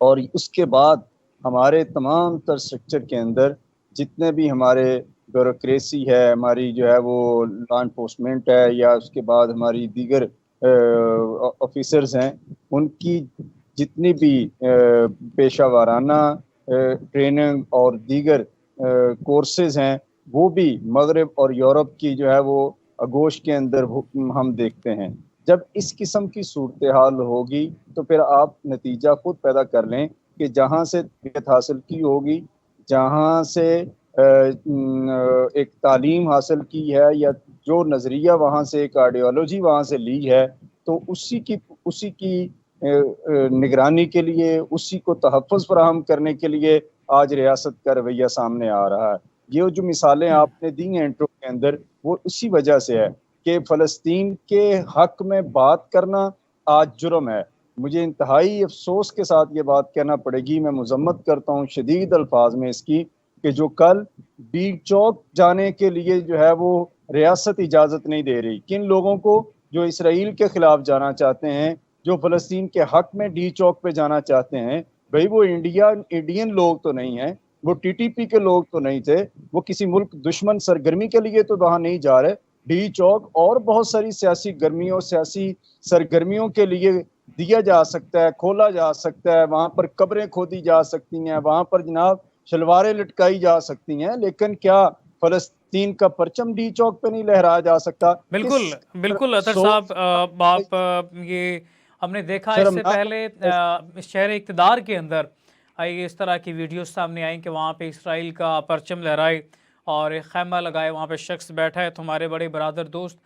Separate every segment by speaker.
Speaker 1: اور اس کے بعد ہمارے تمام تر سٹرکچر کے اندر جتنے بھی ہمارے بیوروکریسی ہے، ہماری جو ہے وہ لا انفورسمنٹ ہے، یا اس کے بعد ہماری دیگر آفیسرز ہیں، ان کی جتنی بھی پیشہ وارانہ ٹریننگ اور دیگر کورسز ہیں، وہ بھی مغرب اور یورپ کی جو ہے وہ آغوش کے اندر ہم دیکھتے ہیں۔ جب اس قسم کی صورتحال ہوگی تو پھر آپ نتیجہ خود پیدا کر لیں کہ جہاں سے تربیت حاصل کی ہوگی، جہاں سے ایک تعلیم حاصل کی ہے، یا جو نظریہ وہاں سے، ایک آئیڈیالوجی وہاں سے لی ہے، تو اسی کی نگرانی کے لیے، اسی کو تحفظ فراہم کرنے کے لیے آج ریاست کا رویہ سامنے آ رہا ہے۔ یہ جو مثالیں آپ نے دی ہیں انٹرو کے اندر، وہ اسی وجہ سے ہے کہ فلسطین کے حق میں بات کرنا آج جرم ہے۔ مجھے انتہائی افسوس کے ساتھ یہ بات کہنا پڑے گی، میں مذمت کرتا ہوں شدید الفاظ میں اس کی، کہ جو کل بی چوک جانے کے لیے جو ہے وہ ریاست اجازت نہیں دے رہی، کن لوگوں کو؟ جو اسرائیل کے خلاف جانا چاہتے ہیں، جو فلسطین کے حق میں ڈی چوک پہ جانا چاہتے ہیں۔ بھئی وہ انڈین لوگ تو نہیں ہیں، وہ ٹی ٹی پی کے لوگ تو نہیں تھے، وہ کسی ملک دشمن سرگرمی کے لیے تو وہاں نہیں جا رہے۔ ڈی چوک اور بہت ساری سیاسی گرمیوں، سیاسی سرگرمیوں کے لیے دیا جا سکتا ہے، کھولا جا سکتا ہے، وہاں پر قبریں کھودی جا سکتی ہیں، وہاں پر جناب شلواریں لٹکائی جا سکتی ہیں، لیکن کیا فلسطین کا پرچم ڈی چوک پہ نہیں لہرایا جا سکتا؟ کس
Speaker 2: بالکل بالکل اطہر
Speaker 1: سوچ،
Speaker 2: صاحب، آپ یہ ہم نے دیکھا اس سے
Speaker 1: شرمناک
Speaker 2: پہلے اس شہر اقتدار کے اندر اس طرح کی ویڈیوز سامنے آئیں کہ وہاں پہ اسرائیل کا پرچم لہرائے اور ایک خیمہ لگائے، وہاں پہ شخص بیٹھا ہے۔ تمہارے بڑے برادر دوست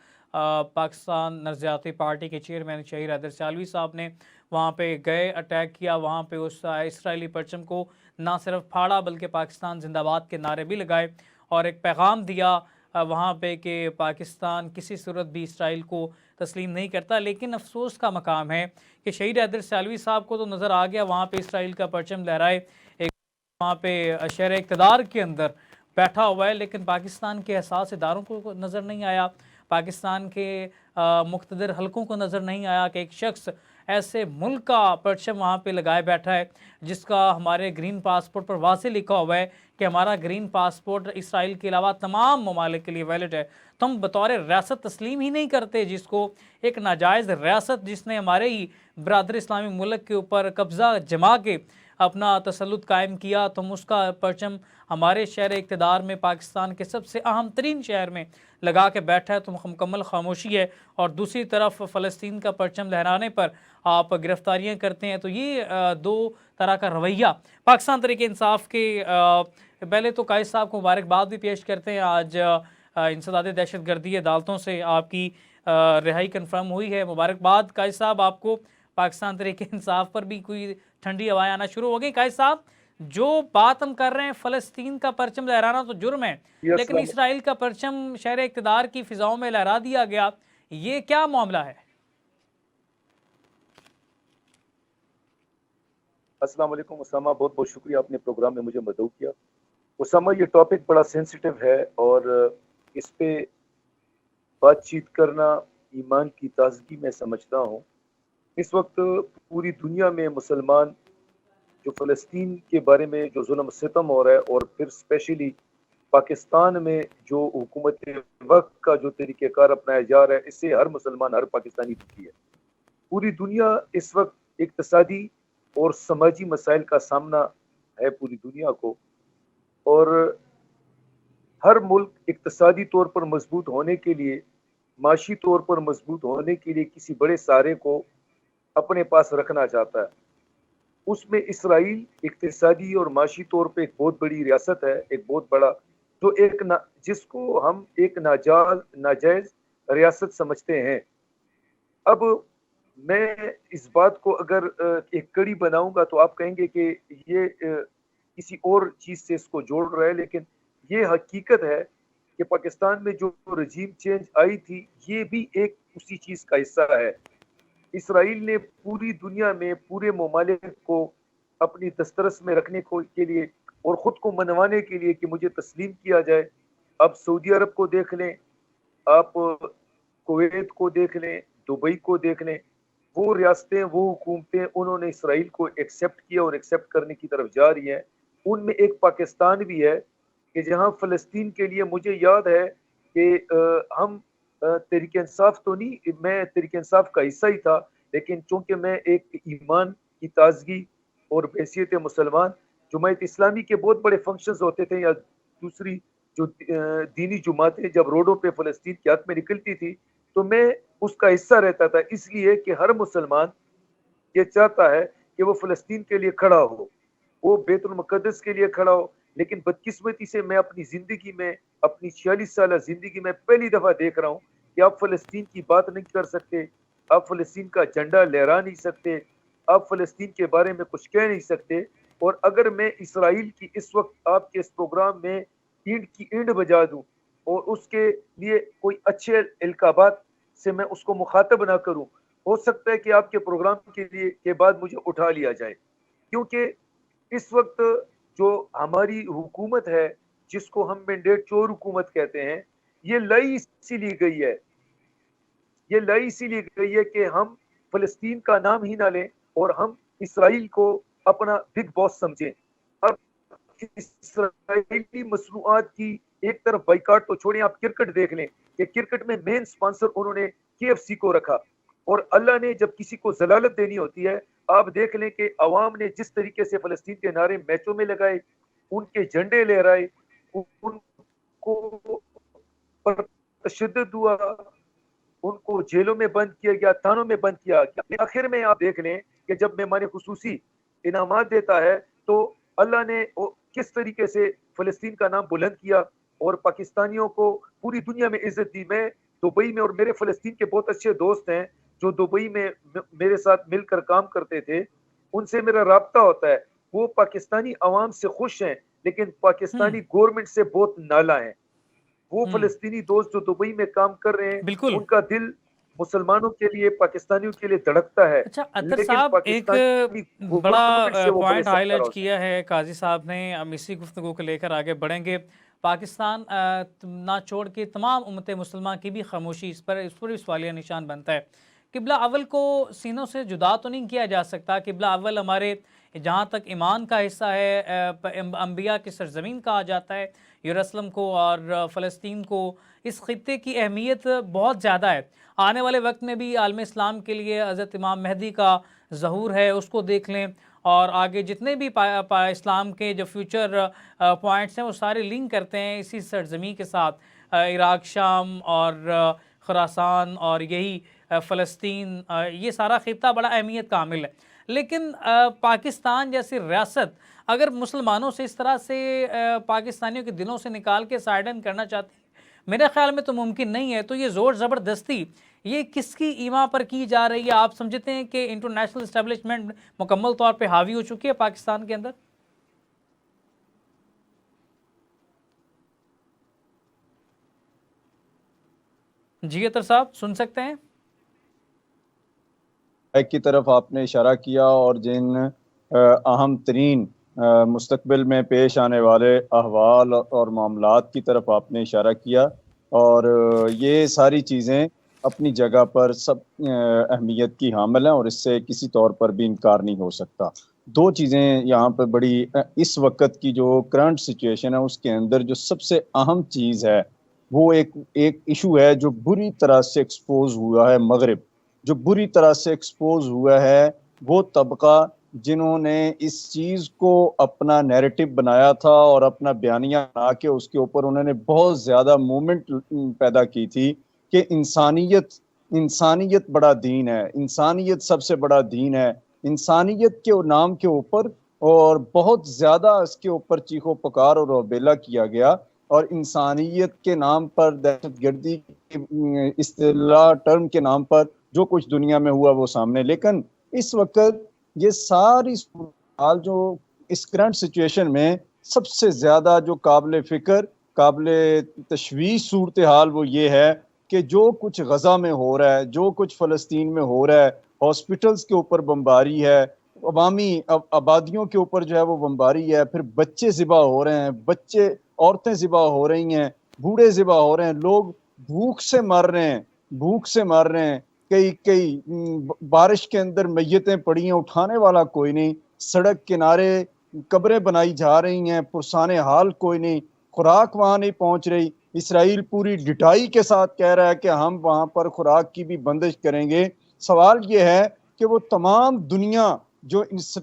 Speaker 2: پاکستان نظریاتی پارٹی کے چیئرمین شہید حیدر سیالوی صاحب نے وہاں پہ گئے، اٹیک کیا، وہاں پہ اس اسرائیلی پرچم کو نہ صرف پھاڑا بلکہ پاکستان زندہ باد کے نعرے بھی لگائے اور ایک پیغام دیا وہاں پہ کہ پاکستان کسی صورت بھی اسرائیل کو تسلیم نہیں کرتا۔ لیکن افسوس کا مقام ہے کہ شہید حیدر سیالوی صاحب کو تو نظر آ گیا وہاں پہ اسرائیل کا پرچم لہرائے، ایک وہاں پہ شہر اقتدار کے اندر بیٹھا ہوا ہے، لیکن پاکستان کے حساس اداروں کو نظر نہیں آیا، پاکستان کے مقتدر حلقوں کو نظر نہیں آیا کہ ایک شخص ایسے ملک کا پرچم وہاں پہ لگائے بیٹھا ہے جس کا ہمارے گرین پاسپورٹ پر واضح لکھا ہوا ہے کہ ہمارا گرین پاسپورٹ اسرائیل کے علاوہ تمام ممالک کے لیے ویلڈ ہے۔ تم بطور ریاست تسلیم ہی نہیں کرتے جس کو، ایک ناجائز ریاست جس نے ہمارے ہی برادر اسلامی ملک کے اوپر قبضہ جما کے اپنا تسلط قائم کیا، تم اس کا پرچم ہمارے شہر اقتدار میں، پاکستان کے سب سے اہم ترین شہر میں لگا کے بیٹھا ہے، تم مکمل خاموشی ہے، اور دوسری طرف فلسطین کا پرچم لہرانے پر آپ گرفتاریاں کرتے ہیں۔ تو یہ دو طرح کا رویہ پاکستان تحریک انصاف کے پہلے تو قائد صاحب کو مبارکباد بھی پیش کرتے ہیں۔ آج انسداد دہشت گردی عدالتوں سے آپ کی رہائی کنفرم ہوئی ہے، مبارکباد قائد صاحب آپ کو۔ پاکستان تحریک انصاف پر بھی کوئی ٹھنڈی ہوائیں آنا شروع ہو گئی۔ قائد صاحب، جو بات ہم کر رہے ہیں فلسطین کا پرچم لہرانا تو جرم ہے، لیکن اسرائیل کا پرچم شہر اقتدار کی فضاؤں میں لہرا دیا گیا، یہ کیا معاملہ ہے؟
Speaker 3: السلام علیکم اسامہ، بہت بہت شکریہ آپ نے پروگرام میں مجھے مدعو کیا۔ اسامہ، یہ ٹاپک بڑا سینسیٹیو ہے اور اس پہ بات چیت کرنا ایمان کی تازگی میں سمجھتا ہوں۔ اس وقت پوری دنیا میں مسلمان جو فلسطین کے بارے میں جو ظلم و ستم ہو رہا ہے، اور پھر اسپیشلی پاکستان میں جو حکومت وقت کا جو طریقہ کار اپنایا جا رہا ہے، اس سے ہر مسلمان، ہر پاکستانی دکھی ہے۔ پوری دنیا اس وقت اقتصادی اور سماجی مسائل کا سامنا ہے پوری دنیا کو، اور ہر ملک اقتصادی طور پر مضبوط ہونے کے لیے، معاشی طور پر مضبوط ہونے کے لیے کسی بڑے سہارے کو اپنے پاس رکھنا چاہتا ہے۔ اس میں اسرائیل اقتصادی اور معاشی طور پہ ایک بہت بڑی ریاست ہے، ایک بہت بڑا، جو جس کو ہم ایک ناجائز ریاست سمجھتے ہیں۔ اب میں اس بات کو اگر ایک کڑی بناؤں گا تو آپ کہیں گے کہ یہ کسی اور چیز سے اس کو جوڑ رہا ہے، لیکن یہ حقیقت ہے کہ پاکستان میں جو رجیم چینج آئی تھی، یہ بھی ایک اسی چیز کا حصہ ہے۔ اسرائیل نے پوری دنیا میں پورے ممالک کو اپنی دسترس میں رکھنے کے لیے اور خود کو منوانے کے لیے کہ مجھے تسلیم کیا جائے، اب سعودی عرب کو دیکھ لیں، آپ کویت کو دیکھ لیں، دبئی کو دیکھ لیں، وہ ریاستیں وہ حکومتیں انہوں نے اسرائیل کو ایکسیپٹ کیا اور ایکسیپٹ کرنے کی طرف جا رہی ہیں. ان میں ایک پاکستان بھی ہے کہ جہاں فلسطین کے لیے مجھے یاد ہے کہ ہم تحریک انصاف تو نہیں, میں تحریک انصاف کا حصہ ہی تھا, لیکن چونکہ میں ایک ایمان کی تازگی اور بحیثیت مسلمان جماعت اسلامی کے بہت بڑے فنکشنز ہوتے تھے یا دوسری جو دینی جماعتیں جب روڈوں پہ فلسطین کے حق میں نکلتی تھی تو میں اس کا حصہ رہتا تھا, اس لیے کہ ہر مسلمان یہ چاہتا ہے کہ وہ فلسطین کے لیے کھڑا ہو, وہ بیت المقدس کے لیے کھڑا ہو. لیکن بدقسمتی سے میں اپنی زندگی میں, اپنی 46 سالہ زندگی میں پہلی دفعہ دیکھ رہا ہوں کہ آپ فلسطین کی بات نہیں کر سکتے, آپ فلسطین کا جھنڈا لہرا نہیں سکتے, آپ فلسطین کے بارے میں کچھ کہہ نہیں سکتے. اور اگر میں اسرائیل کی اس وقت آپ کے اس پروگرام میں اینٹ کی اینٹ بجا دوں اور اس کے لیے کوئی اچھے القابات سے میں اس کو مخاطب نہ کروں, ہو سکتا ہے کہ آپ کے پروگرام کے لیے کے بعد مجھے اٹھا لیا جائے, کیونکہ اس وقت جو ہماری حکومت ہے جس کو ہم مینڈیٹ چور حکومت کہتے ہیں, یہ لائی اسی لیے گئی ہے, یہ لائی اسی لیے گئی ہے کہ ہم فلسطین کا نام ہی نہ لیں اور ہم اسرائیل کو اپنا بگ باس سمجھیں. اب اسرائیلی مصنوعات کی ایک طرف بائیکاٹ تو چھوڑیں, آپ کرکٹ دیکھ لیں کہ کرکٹ میں مین سپانسر انہوں نے KFC کو رکھا, اور اللہ نے جب کسی کو ضلالت دینی ہوتی ہے, آپ دیکھ لیں کہ عوام نے جس طریقے سے فلسطین کے نعرے میچوں میں لگائے, ان کے جھنڈے لہرائے, ان کو پر تشدد ہوا, ان کو جیلوں میں بند کیا گیا, تھانوں میں بند کیا گیا. آخر میں آپ دیکھ لیں کہ جب مہمان خصوصی انعامات دیتا ہے تو اللہ نے کس طریقے سے فلسطین کا نام بلند کیا اور پاکستانیوں کو پوری دنیا میں عزت دی. میں دبئی میں, اور میرے فلسطین کے بہت اچھے دوست ہیں جو دبئی میں میرے ساتھ مل کر کام کرتے تھے, ان سے میرا رابطہ ہوتا ہے. وہ پاکستانی عوام سے خوش ہیں لیکن پاکستانی گورنمنٹ سے بہت نالا ہیں. وہ فلسطینی دوست جو دبئی میں کام کر رہے ہیں,
Speaker 2: بالکل.
Speaker 3: ان کا دل مسلمانوں کے لیے, پاکستانیوں کے لیے دھڑکتا ہے.
Speaker 2: اچھا اطہر
Speaker 3: لیکن
Speaker 2: صاحب, ایک
Speaker 3: پاکستانی گورنمنٹ
Speaker 2: بڑا
Speaker 3: سے وہ بڑے
Speaker 2: پوائنٹ ہائی
Speaker 3: سختہ
Speaker 2: لائٹ
Speaker 3: ہو
Speaker 2: کیا ہے قاضی صاحب نے, ہم اسی گفتگو کو لے کر آگے بڑھیں گے. پاکستان نہ چھوڑ کے تمام امت مسلمہ کی بھی خاموشی اس پر بھی سوالیہ نشان بنتا ہے. قبلہ اول کو سینوں سے جدا تو نہیں کیا جا سکتا. قبلہ اول ہمارے جہاں تک ایمان کا حصہ ہے, انبیاء کی سرزمین کہا جاتا ہے یروشلم کو اور فلسطین کو. اس خطے کی اہمیت بہت زیادہ ہے. آنے والے وقت میں بھی عالم اسلام کے لیے حضرت امام مہدی کا ظہور ہے, اس کو دیکھ لیں, اور آگے جتنے بھی اسلام کے جو فیوچر پوائنٹس ہیں وہ سارے لنک کرتے ہیں اسی سرزمین کے ساتھ. عراق, شام اور خراسان اور یہی فلسطین, یہ سارا خطہ بڑا اہمیت کا حامل ہے. لیکن پاکستان جیسی ریاست اگر مسلمانوں سے اس طرح سے پاکستانیوں کے دلوں سے نکال کے سائیڈن کرنا چاہتی ہے, میرے خیال میں تو ممکن نہیں ہے. تو یہ زور زبردستی یہ کس کی ایما پر کی جا رہی ہے؟ آپ سمجھتے ہیں کہ انٹرنیشنل اسٹیبلشمنٹ مکمل طور پہ حاوی ہو چکی ہے پاکستان کے اندر؟ جی اطہر صاحب سن سکتے ہیں؟
Speaker 1: ایک کی طرف آپ نے اشارہ کیا, اور جن اہم ترین مستقبل میں پیش آنے والے احوال اور معاملات کی طرف آپ نے اشارہ کیا, اور یہ ساری چیزیں اپنی جگہ پر سب اہمیت کی حامل ہیں اور اس سے کسی طور پر بھی انکار نہیں ہو سکتا. دو چیزیں یہاں پہ بڑی, اس وقت کی جو کرنٹ سچویشن ہے اس کے اندر جو سب سے اہم چیز ہے وہ ایک ایشو ہے جو بری طرح سے ایکسپوز ہوا ہے مغرب. جو بری طرح سے ایکسپوز ہوا ہے وہ طبقہ جنہوں نے اس چیز کو اپنا نیریٹو بنایا تھا اور اپنا بیانیہ بنا کے اس کے اوپر انہوں نے بہت زیادہ موومنٹ پیدا کی تھی کہ انسانیت بڑا دین ہے, انسانیت سب سے بڑا دین ہے. انسانیت کے نام کے اوپر اور بہت زیادہ اس کے اوپر چیخو پکار اور روبیلا کیا گیا, اور انسانیت کے نام پر, دہشت گردی اصطلاح ٹرم کے نام پر جو کچھ دنیا میں ہوا وہ سامنے. لیکن اس وقت یہ ساری صورتحال جو اس کرنٹ سچویشن میں سب سے زیادہ جو قابل فکر, قابل تشویش صورتحال وہ یہ ہے کہ جو کچھ غزہ میں ہو رہا ہے, جو کچھ فلسطین میں ہو رہا ہے, ہاسپٹلز کے اوپر بمباری ہے, عوامی آبادیوں کے اوپر جو ہے وہ بمباری ہے, پھر بچے ذبح ہو رہے ہیں, عورتیں ذبح ہو رہی ہیں, بوڑھے ذبح ہو رہے ہیں, لوگ بھوک سے مر رہے ہیں. کئی بارش کے اندر میتیں پڑی ہیں، اٹھانے والا کوئی نہیں، سڑک کنارے قبریں بنائی جا رہی ہیں، پرسان حال کوئی نہیں، خوراک وہاں نہیں پہنچ رہی۔ اسرائیل پوری ڈٹائی کے ساتھ کہہ رہا ہے کہ ہم وہاں پر خوراک کی بھی بندش کریں گے۔ سوال یہ ہے کہ وہ تمام دنیا جو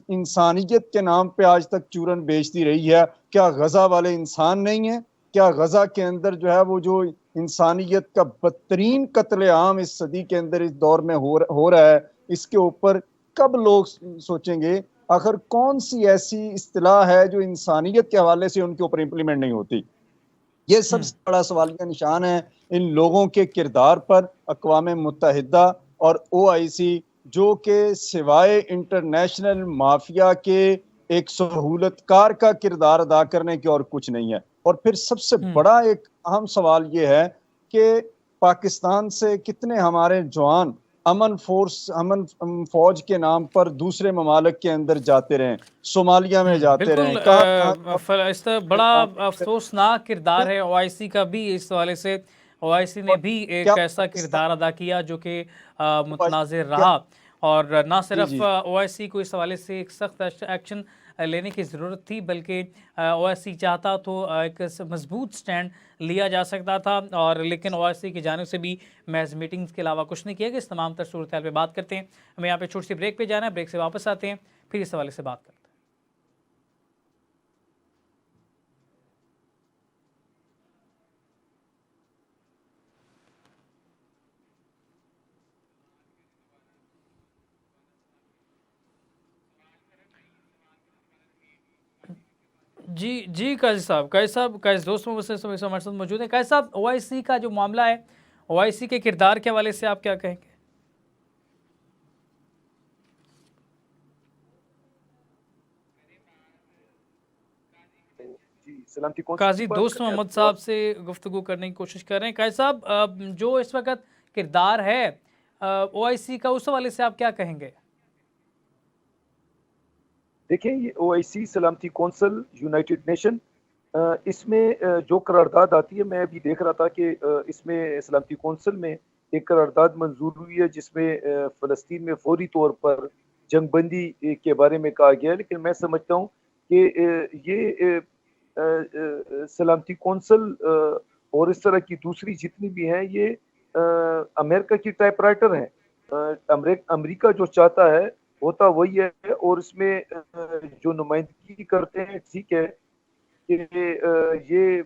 Speaker 1: انسانیت کے نام پہ آج تک چورن بیچتی رہی ہے، کیا غزہ والے انسان نہیں ہیں؟ کیا غزہ کے اندر جو ہے وہ جو انسانیت کا بدترین قتل عام اس صدی کے اندر اس دور میں ہو رہا ہے، اس کے اوپر کب لوگ سوچیں گے؟ آخر کون سی ایسی اصطلاح ہے جو انسانیت کے حوالے سے ان کے اوپر امپلیمنٹ نہیں ہوتی؟ یہ سب سے بڑا سوالیہ نشان ہے ان لوگوں کے کردار پر۔ اقوام متحدہ اور OIC جو کہ سوائے انٹرنیشنل مافیا کے ایک سہولت کار کا کردار ادا کرنے کی اور کچھ نہیں ہے۔ اور پھر سب سے بڑا ایک اہم سوال یہ ہے کہ پاکستان سے کتنے ہمارے جوان امن فوج کے نام پر دوسرے ممالک کے اندر جاتے رہیں، صومالیہ میں جاتے رہیں،
Speaker 2: اس بڑا افسوسناک کردار ہے OIC کا بھی۔ اس حوالے سے OIC نے بھی ایک ایسا کردار ادا کیا جو کہ متنازع رہا، اور نہ صرف OIC کو اس حوالے سے ایک سخت ایکشن لینے کی ضرورت تھی، بلکہ OIC چاہتا تو ایک مضبوط سٹینڈ لیا جا سکتا تھا، اور لیکن OIC کی جانب سے بھی محض میٹنگز کے علاوہ کچھ نہیں کیا گیا۔ اس تمام تر صورتحال پہ بات کرتے ہیں، ہمیں یہاں پہ چھوٹی سی بریک پہ جانا ہے، بریک سے واپس آتے ہیں، پھر اس حوالے سے بات کرتے ہیں۔ جی قاضی صاحب دوست ہمارے ساتھ موجود ہیں۔ قاضی صاحب، OIC کا جو معاملہ ہے، OIC کے کردار کے حوالے سے آپ کیا کہیں گے؟ قاضی دوست محمد صاحب سے گفتگو کرنے کی کوشش کر رہے ہیں۔ قاضی صاحب، جو اس وقت کردار ہے OIC کا، اس حوالے سے آپ کیا کہیں گے؟
Speaker 3: دیکھیں، یہ OIC سلامتی کونسل یونائٹڈ نیشن، اس میں جو قرارداد آتی ہے، میں ابھی دیکھ رہا تھا کہ اس میں سلامتی کونسل میں ایک قرارداد منظور ہوئی ہے جس میں فلسطین میں فوری طور پر جنگ بندی کے بارے میں کہا گیا ہے، لیکن میں سمجھتا ہوں کہ یہ سلامتی کونسل اور اس طرح کی دوسری جتنی بھی ہیں، یہ امریکہ کی ٹائپ رائٹر ہیں۔ امریکہ جو چاہتا ہے ہوتا وہی ہے، اور اس میں جو نمائندگی کرتے ہیں، ٹھیک ہے کہ یہ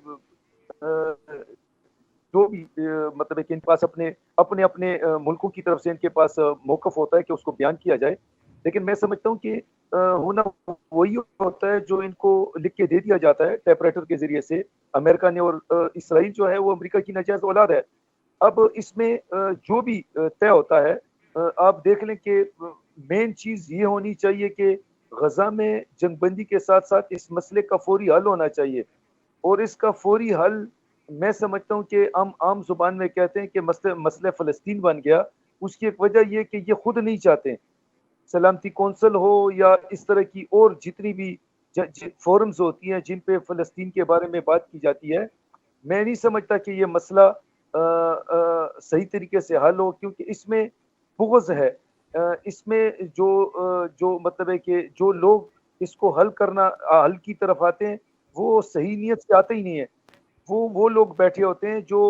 Speaker 3: جو بھی مطلب ہے کہ ان کے پاس اپنے ملکوں کی طرف سے ان کے پاس موقف ہوتا ہے کہ اس کو بیان کیا جائے، لیکن میں سمجھتا ہوں کہ ہونا وہی ہوتا ہے جو ان کو لکھ کے دے دیا جاتا ہے ٹائپ رائٹر کے ذریعے سے۔ امریکہ نے، اور اسرائیل جو ہے وہ امریکہ کی ناجائز اولاد ہے۔ اب اس میں جو بھی طے ہوتا ہے، آپ دیکھ لیں کہ مین چیز یہ ہونی چاہیے کہ غزہ میں جنگ بندی کے ساتھ ساتھ اس مسئلے کا فوری حل ہونا چاہیے، اور اس کا فوری حل میں سمجھتا ہوں کہ عام زبان میں کہتے ہیں کہ مسئلہ فلسطین بن گیا۔ اس کی ایک وجہ یہ کہ یہ خود نہیں چاہتے، سلامتی کونسل ہو یا اس طرح کی اور جتنی بھی فورمز ہوتی ہیں جن پہ فلسطین کے بارے میں بات کی جاتی ہے، میں نہیں سمجھتا کہ یہ مسئلہ صحیح طریقے سے حل ہو، کیونکہ اس میں بغض ہے۔ اس میں جو مطلب ہے کہ جو لوگ اس کو حل کی طرف آتے ہیں، وہ صحیح نیت سے آتے ہی نہیں ہیں۔ وہ لوگ بیٹھے ہوتے ہیں جو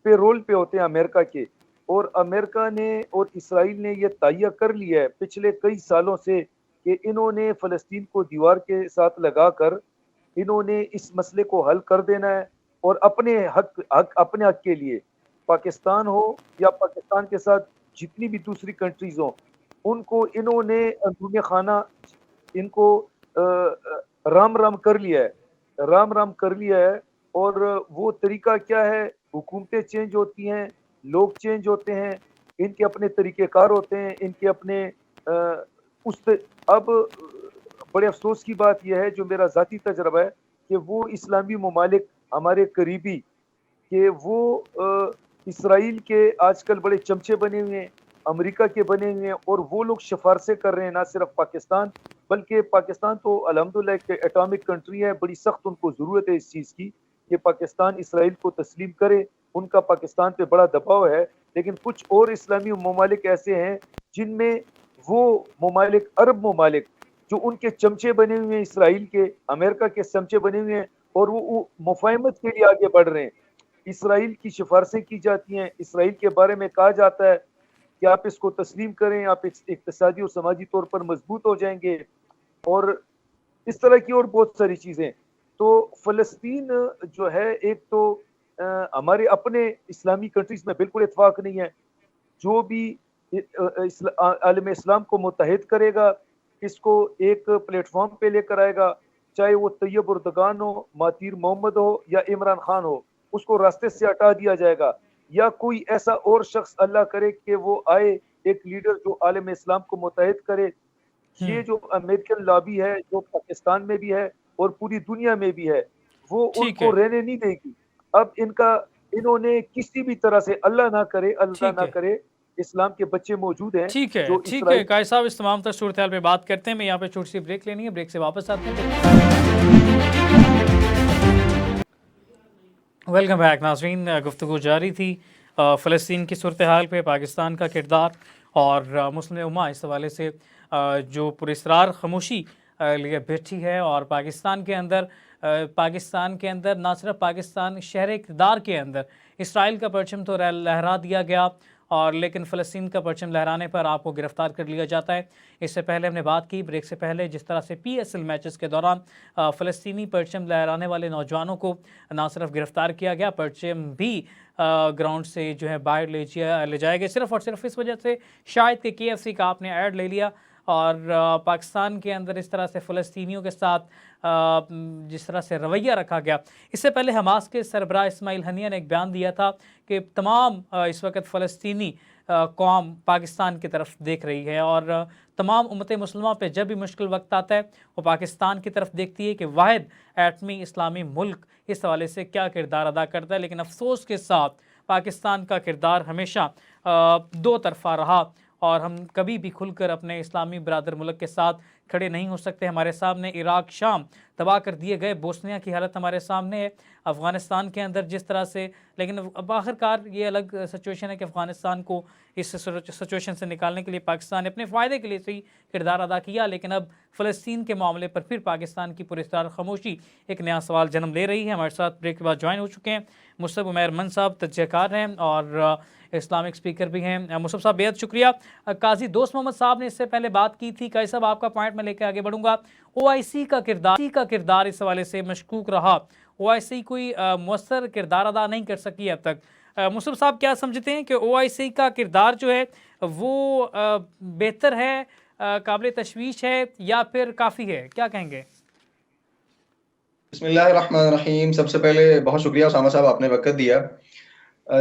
Speaker 3: پے رول پہ ہوتے ہیں امریکہ کے، اور امریکہ نے اور اسرائیل نے یہ تہیہ کر لیا ہے پچھلے کئی سالوں سے کہ انہوں نے فلسطین کو دیوار کے ساتھ لگا کر انہوں نے اس مسئلے کو حل کر دینا ہے، اور اپنے حق کے لیے، پاکستان ہو یا پاکستان کے ساتھ جتنی بھی دوسری کنٹریز ہوں، ان کو انہوں نے اندرون خانہ ان کو رام کر لیا ہے۔ اور وہ طریقہ کیا ہے؟ حکومتیں چینج ہوتی ہیں، لوگ چینج ہوتے ہیں، ان کے اپنے طریقہ کار ہوتے ہیں، ان کے اپنے اب بڑے افسوس کی بات یہ ہے، جو میرا ذاتی تجربہ ہے، کہ وہ اسلامی ممالک ہمارے قریبی کہ وہ اسرائیل کے آج کل بڑے چمچے بنے ہوئے ہیں، امریکہ کے بنے ہوئے ہیں، اور وہ لوگ سفارشیں کر رہے ہیں، نہ صرف پاکستان بلکہ پاکستان تو الحمدللہ ایک ایٹامک کنٹری ہے، بڑی سخت ان کو ضرورت ہے اس چیز کی کہ پاکستان اسرائیل کو تسلیم کرے، ان کا پاکستان پہ بڑا دباؤ ہے، لیکن کچھ اور اسلامی ممالک ایسے ہیں جن میں وہ ممالک، عرب ممالک جو ان کے چمچے بنے ہوئے ہیں، اسرائیل کے، امریکہ کے چمچے بنے ہوئے ہیں، اور وہ مفاہمت کے لیے آگے بڑھ رہے ہیں. اسرائیل کی سفارشیں کی جاتی ہیں، اسرائیل کے بارے میں کہا جاتا ہے کہ آپ اس کو تسلیم کریں، آپ اقتصادی اور سماجی طور پر مضبوط ہو جائیں گے، اور اس طرح کی اور بہت ساری چیزیں. تو فلسطین جو ہے، ایک تو ہمارے اپنے اسلامی کنٹریز میں بالکل اتفاق نہیں ہے. جو بھی عالم اسلام کو متحد کرے گا، اس کو ایک پلیٹ فارم پہ لے کر آئے گا، چاہے وہ طیب اردگان ہو، مہاتیر محمد ہو یا عمران خان ہو، اس کو راستے سے ہٹا دیا جائے گا. یا کوئی ایسا اور شخص اللہ کرے کہ وہ آئے، ایک لیڈر جو عالم اسلام کو متحد کرے. یہ جو امریکن لابی ہے، جو پاکستان میں بھی ہے اور پوری دنیا میں بھی ہے، وہ ان
Speaker 2: ٹھیک ہے،
Speaker 3: کو رہنے نہیں دے گی. اب انہوں نے کسی بھی طرح سے، اللہ
Speaker 2: ٹھیک
Speaker 3: نہ
Speaker 2: ہے،
Speaker 3: کرے، اسلام کے بچے موجود ہیں
Speaker 2: ٹھیک ہے،
Speaker 3: جو
Speaker 2: ٹھیک ہے
Speaker 3: اسرائیل.
Speaker 2: قائد صاحب، اس تمام تر صورتحال پہ بات کرتے ہیں. میں یہاں پہ چھوٹی سی بریک لینی ہے، بریک سے واپس آتے ہیں. ویلکم بیک ناظرین، گفتگو جاری تھی فلسطین کی صورتحال پہ، پاکستان کا کردار اور مسلم امہ اس حوالے سے جو پراسرار خاموشی لیے بیٹھی ہے. اور پاکستان کے اندر نہ صرف پاکستان شہر اقتدار کے اندر اسرائیل کا پرچم تو لہرا دیا گیا، اور لیکن فلسطین کا پرچم لہرانے پر آپ کو گرفتار کر لیا جاتا ہے. اس سے پہلے ہم نے بات کی بریک سے پہلے، جس طرح سے پی ایس ایل میچز کے دوران فلسطینی پرچم لہرانے والے نوجوانوں کو نہ صرف گرفتار کیا گیا، پرچم بھی گراؤنڈ سے جو ہے باہر لے جائے گئے، صرف اور صرف اس وجہ سے شاید کہ کے ایف سی کا آپ نے ایڈ لے لیا. اور پاکستان کے اندر اس طرح سے فلسطینیوں کے ساتھ جس طرح سے رویہ رکھا گیا. اس سے پہلے حماس کے سربراہ اسماعیل ہنیہ نے ایک بیان دیا تھا کہ تمام اس وقت فلسطینی قوم پاکستان کی طرف دیکھ رہی ہے، اور تمام امت مسلمہ پہ جب بھی مشکل وقت آتا ہے وہ پاکستان کی طرف دیکھتی ہے کہ واحد ایٹمی اسلامی ملک اس حوالے سے کیا کردار ادا کرتا ہے. لیکن افسوس کے ساتھ پاکستان کا کردار ہمیشہ دو طرفہ رہا، اور ہم کبھی بھی کھل کر اپنے اسلامی برادر ملک کے ساتھ کھڑے نہیں ہو سکتے. ہمارے سامنے عراق، شام تباہ کر دیے گئے، بوسنیا کی حالت ہمارے سامنے ہے، افغانستان کے اندر جس طرح سے. لیکن اب آخرکار یہ الگ سچویشن ہے کہ افغانستان کو اس سچویشن سے نکالنے کے لیے پاکستان نے اپنے فائدے کے لیے صحیح کردار ادا کیا، لیکن اب فلسطین کے معاملے پر پھر پاکستان کی پراسرار خاموشی ایک نیا سوال جنم لے رہی ہے. ہمارے ساتھ بریک کے بعد جوائن ہو چکے ہیں مصعب عمیر من صاحب، تجزیہ کار ہیں اور اسلامک اسپیکر بھی ہیں. مصعب صاحب بہت شکریہ. قاضی دوست محمد صاحب نے اس سے پہلے بات کی تھی. قاضی صاحب آپ کا پوائنٹ میں لے کے آگے بڑھوں گا. او آئی سی کا کردار اس حوالے سے مشکوک رہا، او آئی سی کوئی مؤثر کردار ادا نہیں کر سکی اب تک. مصعب صاحب کیا سمجھتے ہیں کہ او آئی سی کا کردار جو ہے وہ بہتر ہے، قابل تشویش ہے، یا پھر کافی ہے؟ کیا کہیں گے؟
Speaker 4: بسم اللہ الرحمن الرحیم. سب سے پہلے بہت شکریہ اسامہ صاحب، آپ نے وقت دیا.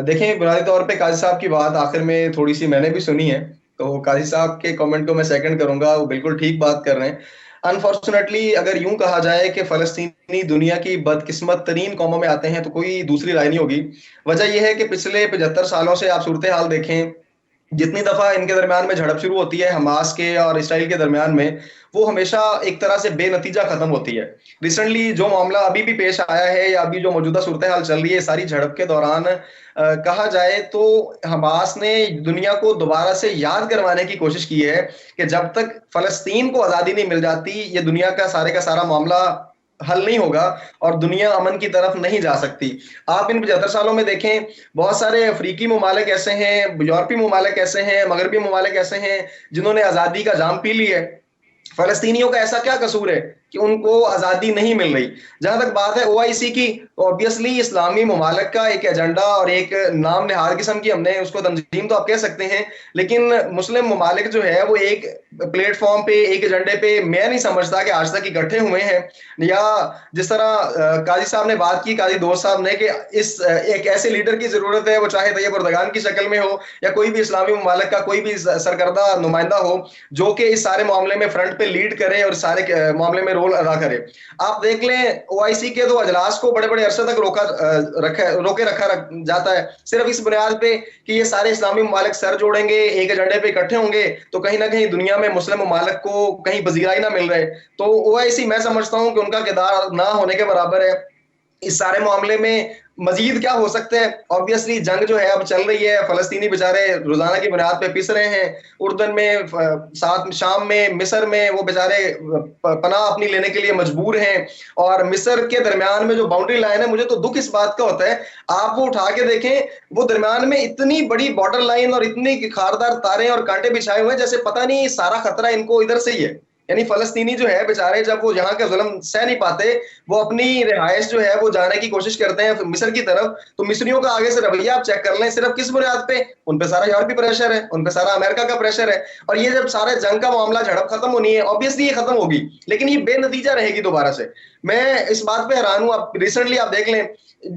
Speaker 4: دیکھیں، بنیادی طور پہ قاضی صاحب کی بات آخر میں تھوڑی سی میں نے بھی سنی ہے، تو قاضی صاحب کے کامنٹ کو میں سیکنڈ کروں گا. وہ بالکل ٹھیک بات کر رہے ہیں. انفارچونیٹلی اگر یوں کہا جائے کہ فلسطینی دنیا کی بدقسمت ترین قوموں میں آتے ہیں تو کوئی دوسری رائے نہیں ہوگی. وجہ یہ ہے کہ پچھلے 75 سالوں سے آپ صورتحال دیکھیں، جتنی دفعہ ان کے درمیان میں جھڑپ شروع ہوتی ہے حماس کے اور اسرائیل کے درمیان میں، وہ ہمیشہ ایک طرح سے بے نتیجہ ختم ہوتی ہے. ریسنٹلی جو معاملہ ابھی بھی پیش آیا ہے یا ابھی جو موجودہ صورتحال چل رہی ہے، ساری جھڑپ کے دوران کہا جائے تو حماس نے دنیا کو دوبارہ سے یاد کروانے کی کوشش کی ہے کہ جب تک فلسطین کو آزادی نہیں مل جاتی، یہ دنیا کا سارا معاملہ حل نہیں ہوگا اور دنیا امن کی طرف نہیں جا سکتی. آپ ان 75 سالوں میں دیکھیں، بہت سارے افریقی ممالک ایسے ہیں، یورپی ممالک ایسے ہیں، مغربی ممالک ایسے ہیں جنہوں نے آزادی کا جام پی لی ہے. فلسطینیوں کا ایسا کیا قصور ہے کہ ان کو آزادی نہیں مل رہی؟ جہاں تک بات ہے او آئی سی کی، تو آبویسلی اسلامی ممالک کا ایک ایجنڈا اور ایک نام نہاد قسم کی، ہم نے اس کو تنظیم تو آپ کہہ سکتے ہیں، لیکن مسلم ممالک جو ہے وہ ایک پلیٹ فارم پہ، ایک ایجنڈے پہ میں نہیں سمجھتا کہ آج تک اکٹھے ہوئے ہیں. یا جس طرح قاضی صاحب نے بات کی، قاضی دوست صاحب نے، کہ اس ایک ایسے لیڈر کی ضرورت ہے، وہ چاہے طیب اردگان کی شکل میں ہو یا کوئی بھی اسلامی ممالک کا کوئی بھی سرکردہ نمائندہ ہو، جو کہ اس سارے معاملے میں فرنٹ پہ لیڈ کرے اور سارے معاملے میں رول ادا کرے. آپ دیکھ لیں او آئی سی کے تو اجلاس کو بڑے بڑے عرصے تک روکے رکھا جاتا ہے، صرف اس بنیاد پہ کہ یہ سارے اسلامی ممالک سر جوڑیں گے، ایک ایجنڈے پہ اکٹھے ہوں گے تو کہیں نہ کہیں دنیا میں مسلم ممالک کو کہیں پذیرائی نہ مل رہے. تو او آئی سی میں سمجھتا ہوں کہ ان کا کردار نہ ہونے کے برابر ہے. اس سارے معاملے میں مزید کیا ہو سکتا ہے؟ آبویسلی جنگ جو ہے اب چل رہی ہے، فلسطینی بیچارے روزانہ کی بنیاد پہ پس رہے ہیں، اردن میں، ساتھ شام میں، مصر میں وہ بیچارے پناہ اپنی لینے کے لیے مجبور ہیں، اور مصر کے درمیان میں جو باؤنڈری لائن ہے، مجھے تو دکھ اس بات کا ہوتا ہے، آپ وہ اٹھا کے دیکھیں، وہ درمیان میں اتنی بڑی بارڈر لائن اور اتنی خاردار تاریں اور کانٹے بچھائے ہوئے ہیں جیسے پتہ نہیں سارا خطرہ ان کو ادھر سے ہی ہے. یعنی فلسطینی جو ہے بیچارے جب وہ یہاں کا ظلم سہ نہیں پاتے، وہ اپنی رہائش جو ہے وہ جانے کی کوشش کرتے ہیں مصر کی طرف، تو مصریوں کا آگے سے رویہ آپ چیک کر لیں، صرف کس بنیاد پہ؟ ان پہ سارا یورپی پریشر ہے، ان پہ سارا امریکہ کا پریشر ہے. اور یہ جب سارے جنگ کا معاملہ جھڑپ ختم ہونی ہے، آبویسلی یہ ختم ہوگی، لیکن یہ بے نتیجہ رہے گی دوبارہ سے. میں اس بات پہ حیران ہوں. اب ریسنٹلی آپ دیکھ لیں،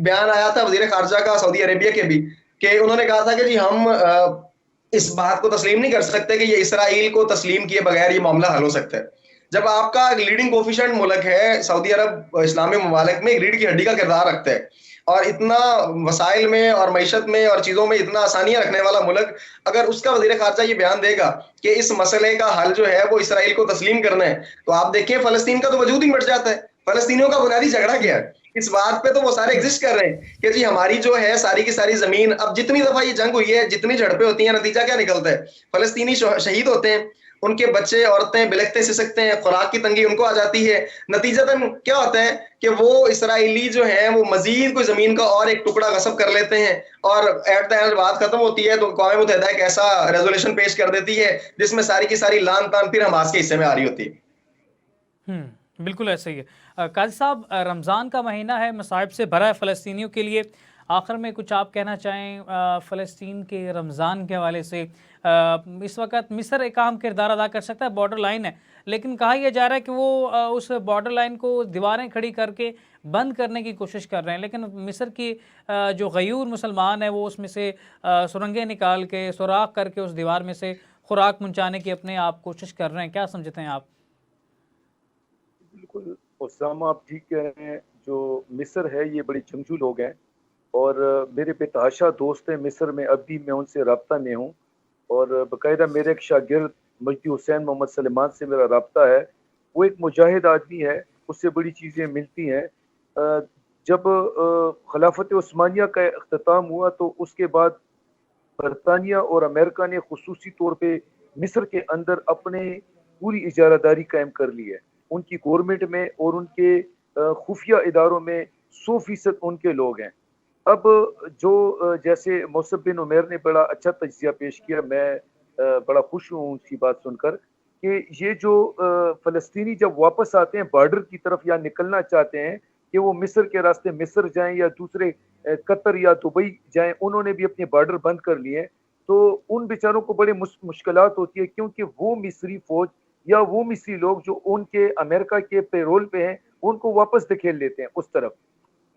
Speaker 4: بیان آیا تھا وزیر خارجہ کا سعودی عربیہ کے بھی، کہ انہوں نے کہا تھا کہ جی ہم اس بات کو تسلیم نہیں کر سکتے کہ یہ اسرائیل کو تسلیم کیے بغیر یہ معاملہ حل ہو سکتا ہے. جب آپ کا لیڈنگ کوفیشنٹ ملک ہے سعودی عرب، اسلامی ممالک میں ریڑھ کی ہڈی کا کردار رکھتا ہے، اور اتنا وسائل میں اور معیشت میں اور چیزوں میں اتنا آسانیاں رکھنے والا ملک، اگر اس کا وزیر خارجہ یہ بیان دے گا کہ اس مسئلے کا حل جو ہے وہ اسرائیل کو تسلیم کرنا ہے، تو آپ دیکھیں فلسطین کا تو وجود ہی مٹ جاتا ہے. فلسطینیوں کا بنیادی جھگڑا کیا ہے اس بات پہ؟ تو وہ سارے ایگزسٹ کر رہے ہیں کہ جی ہماری جو ہے ساری کی ساری زمین، اب جتنی دفعہ یہ جنگ ہوئی ہے، جتنی جھڑپیں ہوتی ہیں، نتیجہ کیا نکلتا ہے؟ فلسطینی شہید ہوتے ہیں، ان کے بچے عورتیں بلکتے سسکتے ہیں، خوراک کی تنگی ان کو آ جاتی ہے. نتیجتاً کیا ہوتا ہے کہ وہ اسرائیلی جو ہیں وہ مزید کوئی زمین کا اور ایک ٹکڑا غصب کر لیتے ہیں، اور ایٹ دا اینڈ بات ختم ہوتی ہے تو اقوام متحدہ ایک ایسا ریزولوشن پیش کر دیتی ہے جس میں ساری کی ساری لان تان پھر حماس کے حصے میں آ رہی ہوتی ہے.
Speaker 2: بالکل ایسا ہی ہے. قاضی صاحب، رمضان کا مہینہ ہے، مصائب سے بھرا ہے فلسطینیوں کے لیے. آخر میں کچھ آپ کہنا چاہیں فلسطین کے رمضان کے حوالے سے؟ اس وقت مصر ایک اہم کردار ادا کر سکتا ہے، بارڈر لائن ہے، لیکن کہا یہ جا رہا ہے کہ وہ اس بارڈر لائن کو دیواریں کھڑی کر کے بند کرنے کی کوشش کر رہے ہیں، لیکن مصر کی جو غیور مسلمان ہیں وہ اس میں سے سرنگیں نکال کے، سوراخ کر کے اس دیوار میں سے خوراک پہنچانے کی اپنے آپ کوشش کر رہے ہیں. کیا سمجھتے ہیں آپ؟
Speaker 3: بالکل اسامہ، آپ ٹھیک کہہ رہے ہیں. جو مصر ہے یہ بڑے جنگجو لوگ ہیں، اور میرے بے تحاشا دوست ہیں مصر میں، اب بھی میں ان سے رابطہ میں ہوں، اور باقاعدہ میرے ایک شاگرد مجدی حسین محمد سلیمان سے میرا رابطہ ہے. وہ ایک مجاہد آدمی ہے، اس سے بڑی چیزیں ملتی ہیں. جب خلافت عثمانیہ کا اختتام ہوا تو اس کے بعد برطانیہ اور امریکہ نے خصوصی طور پہ مصر کے اندر اپنے پوری اجارہ داری قائم کر لی ہے. ان کی گورنمنٹ میں اور ان کے خفیہ اداروں میں 100% ان کے لوگ ہیں. اب جو جیسے موصف بن عمیر نے بڑا اچھا تجزیہ پیش کیا، میں بڑا خوش ہوں اس کی بات سن کر، کہ یہ جو فلسطینی جب واپس آتے ہیں بارڈر کی طرف یا نکلنا چاہتے ہیں کہ وہ مصر کے راستے مصر جائیں یا دوسرے قطر یا دبئی جائیں، انہوں نے بھی اپنے بارڈر بند کر لیے ہیں. تو ان بیچاروں کو بڑے مشکلات ہوتی ہے، کیونکہ وہ مصری فوج یا وہ مصری لوگ جو ان کے امریکہ کے پیرول پہ ہیں ان کو واپس دھکیل لیتے ہیں اس طرف.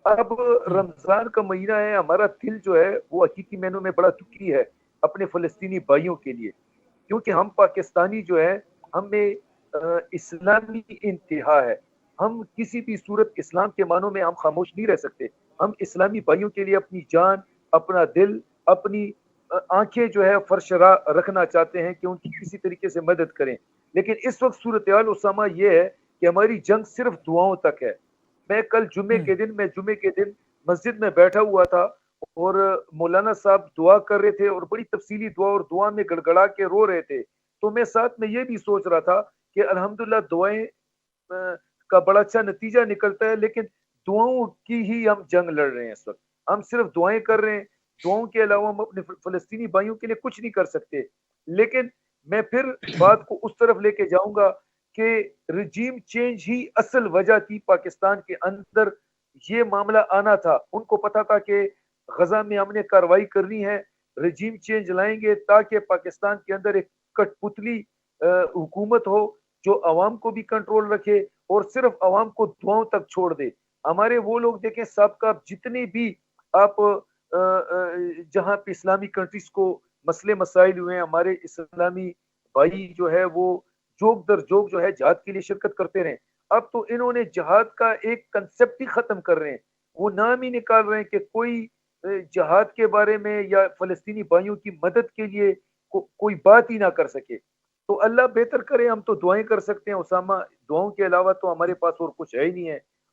Speaker 3: اب رمضان کا مہینہ ہے، ہمارا دل جو ہے وہ حقیقی معنوں میں بڑا دکھی ہے اپنے فلسطینی بھائیوں کے لیے، کیونکہ ہم پاکستانی جو ہے ہمیں اسلامی انتہا ہے. ہم کسی بھی صورت اسلام کے معنوں میں ہم خاموش نہیں رہ سکتے. ہم اسلامی بھائیوں کے لیے اپنی جان، اپنا دل، اپنی آنکھیں جو ہے فرش رکھنا چاہتے ہیں کہ ان کی کسی طریقے سے مدد کریں. لیکن اس وقت صورتحال اسامہ یہ ہے کہ ہماری جنگ صرف دعاؤں تک ہے. میں کل جمعے کے دن مسجد میں بیٹھا ہوا تھا اور مولانا صاحب دعا کر رہے تھے اور بڑی تفصیلی دعا، اور دعا میں گڑگڑا کے رو رہے تھے. تو میں ساتھ میں یہ بھی سوچ رہا تھا کہ الحمدللہ دعائیں کا بڑا اچھا نتیجہ نکلتا ہے، لیکن دعاؤں کی ہی ہم جنگ لڑ رہے ہیں اس وقت. ہم صرف دعائیں کر رہے ہیں، دعاؤں کے علاوہ ہم اپنے فلسطینی بھائیوں کے لیے کچھ نہیں کر سکتے. لیکن میں پھر بات کو اس طرف لے کے جاؤں گا کہ رجیم چینج ہی اصل وجہ تھی پاکستان کے اندر. یہ معاملہ آنا تھا، ان کو پتا تھا کہ غزہ میں ہم نے کارروائی کرنی ہے، رجیم چینج لائیں گے تاکہ پاکستان کے اندر ایک کٹ پتلی حکومت ہو جو عوام کو بھی کنٹرول رکھے اور صرف عوام کو دعاؤں تک چھوڑ دے. ہمارے وہ لوگ دیکھیں سابقہ جتنے بھی آپ جہاں پہ اسلامی کنٹریز کو مسئلے مسائل ہوئے ہیں، ہمارے اسلامی بھائی جو ہے وہ جوگ در جوگ جو ہے جہاد کے لیے شرکت کرتے رہے. اب تو انہوں نے جہاد کا ایک کنسپٹ ہی ختم کر رہے ہیں، وہ نام ہی نکال رہے ہیں کہ کوئی جہاد کے بارے میں یا فلسطینی بھائیوں کی مدد کے لیے کوئی بات ہی نہ کر سکے. تو اللہ بہتر کرے، ہم تو دعائیں کر سکتے ہیں اسامہ، دعاؤں کے علاوہ تو ہمارے پاس اور کچھ ہے ہی نہیں ہے.